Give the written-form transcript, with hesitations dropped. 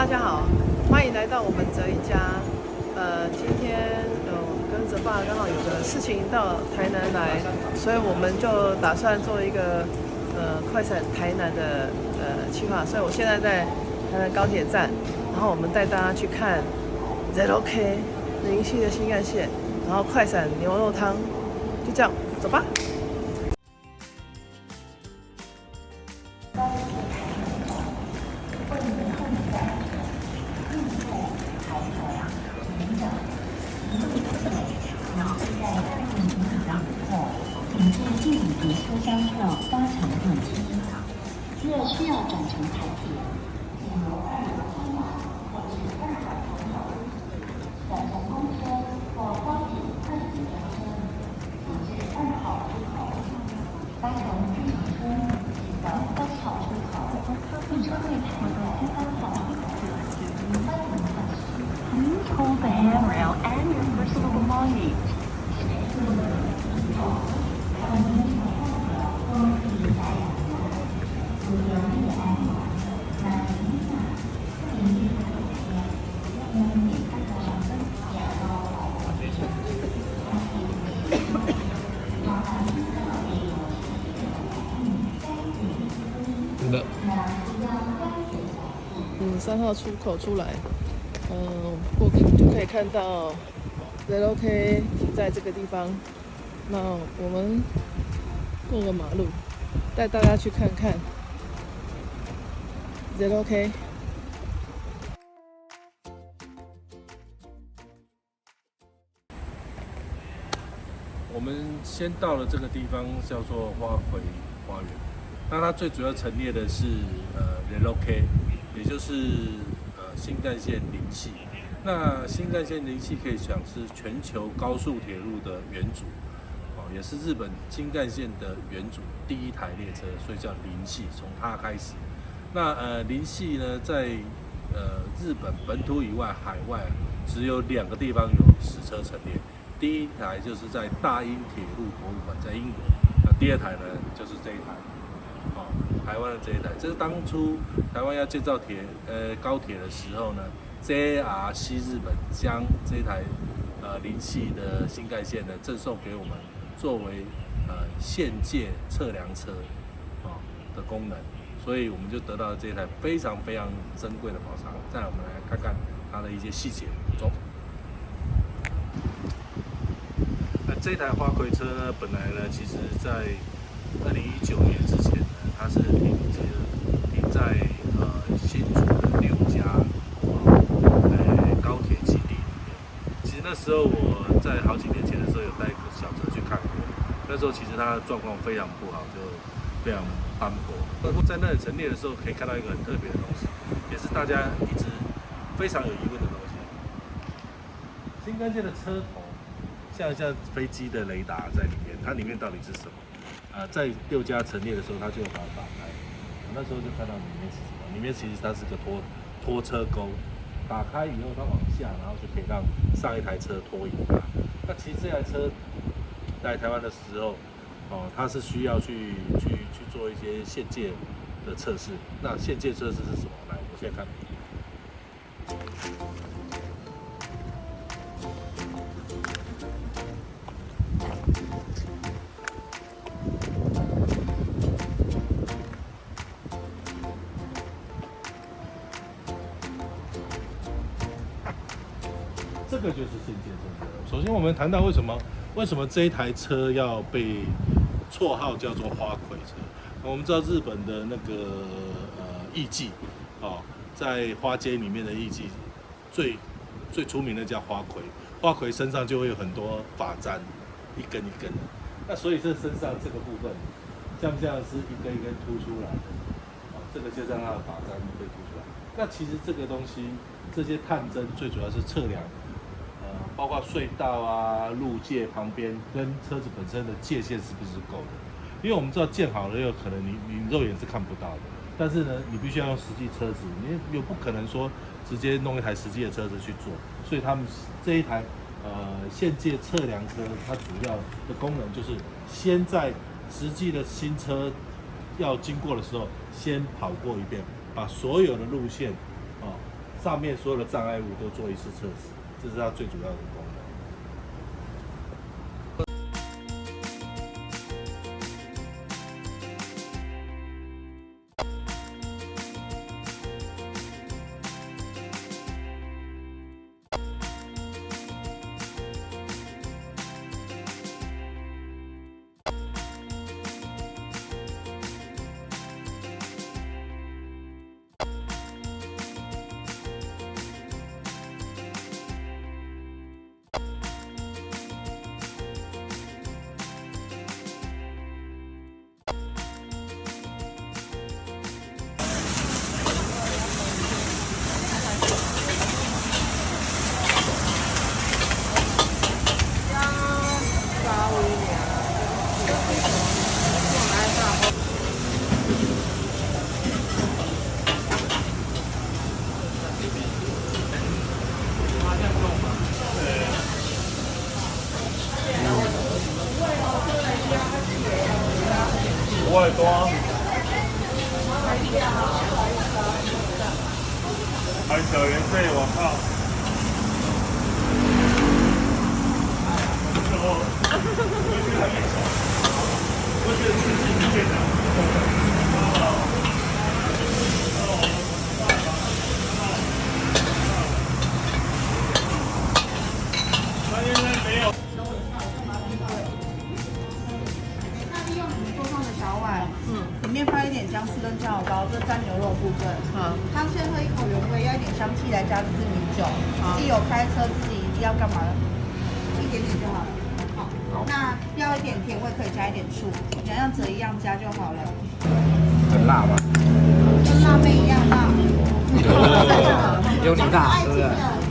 家好，欢迎来到我们哲一家。今天我跟哲爸刚好有个事情到台南来，所以我们就打算做一个快闪台南的计划。所以我现在在台南高铁站，然后我们带大家去看 ZK 林系的新干线，然后快闪牛肉汤，就这样，走吧。凭借第五节车厢票搭乘电梯，若需要转乘台铁，请由2号出马或是2号出口。转乘公车或高铁快速车厢，请至2号出口。搭乘自行车，请到3号出口。列车柜台第3号出口。欢迎下车。Please hold the handrail and your personal belongings. 真的。3号出口出来，过就可以看到 ZK 停在这个地方。那我们过个马路，带大家去看看 ZK。我们先到了这个地方，叫做花魁花园。那它最主要陈列的是ZK， 也就是新干线零系。那新干线零系可以讲是全球高速铁路的元祖，也是日本新干线的元祖第一台列车，所以叫零系，从它开始。那零系呢，在日本本土以外，海外只有2个地方有实车陈列。第一台就是在大英铁路博物馆，在英国。那第2台呢，就是这一台，台湾的这一台。这是当初台湾要建造高铁的时候呢 ，JR 西日本将这台零系的新干线呢赠送给我们，作为限界测量车的功能，所以我们就得到了这一台非常非常珍贵的宝藏。再来，我们来看看它的一些细节。走。这台花魁车呢，本来呢，其实在2019年之前呢，它是停在新竹的6家高铁基地里面。其实那时候我在好几年前的时候有带一个小车去看过，那时候其实它的状况非常不好，就非常斑驳。不过在那里陈列的时候，可以看到一个很特别的东西，也是大家一直非常有疑问的东西。新干线的车头像飞机的雷达在里面，它里面到底是什么？在6家陈列的时候，它就把它打开。那时候就看到里面是什么？里面其实它是个拖车钩，打开以后它往下，然后就可以让上一台车拖引它。那其实这台车在台湾的时候，它是需要去做一些限界的测试。那限界测试是什么？来，我先看。这个就是限界测试。首先，我们谈到为什么这一台车要被绰号叫做花魁车。我们知道日本的那个艺妓，在花街里面的艺妓最出名的叫花魁，花魁身上就会有很多发簪，一根一根的。那所以这身上这个部分，像不像是一根一根凸出来的？这个就让它的发簪被凸出来。那其实这个东西，这些探针最主要是测量。包括隧道啊、路界旁边跟车子本身的界限是不是够的？因为我们知道建好了，有可能你肉眼是看不到的，但是呢，你必须要用实际车子，你又不可能说直接弄一台实际的车子去做，所以他们这一台限界测量车，它主要的功能就是先在实际的新车要经过的时候，先跑过一遍，把所有的路线上面所有的障碍物都做一次测试，这是它最主要的功能。500多，还小元税，我靠！我觉得是最难。他现在没有。里面放一点姜丝跟酱油膏，这蘸牛肉部分。他先喝一口原味，要一点香气来加这支米酒。自己有开车，自己要干嘛？一点点就好了。好，那要一点甜味可以加一点醋，两样子一样加就好了。很辣吗？跟辣妹一样辣。有你辣，对不对？